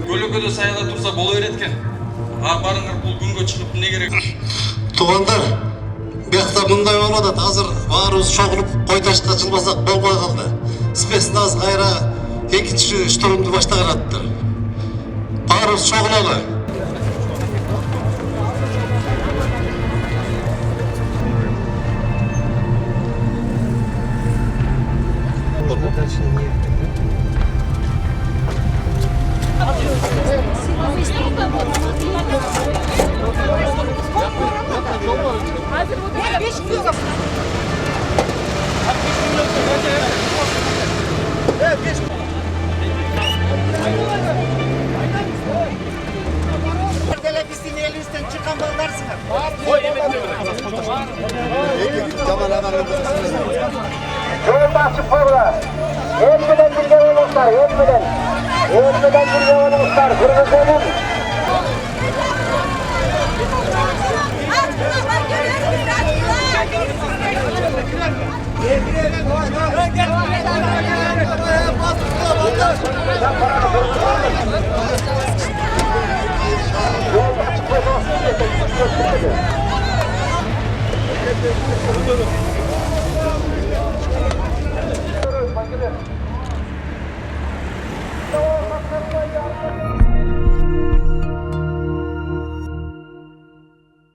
Kölökөдө саяда турса боло берет экен. Барыңар бул күнгө чыгып эмне керек? Туғандар, бияқта мындай болуп атат. Азыр баарыбыз чогулуп кой ташка чылбасак болбой калды. Спецназ кайра экинчи штурмду баштаган аттыр. Баарыбыз чогулалы. Bizden elinizden çıkan balıklarsınız. Yolda açık koyla. Ölmeden bir yavanızlar, ölmeden. Ölmeden bir yavanızlar, kırmızının. Yolda açık koyla.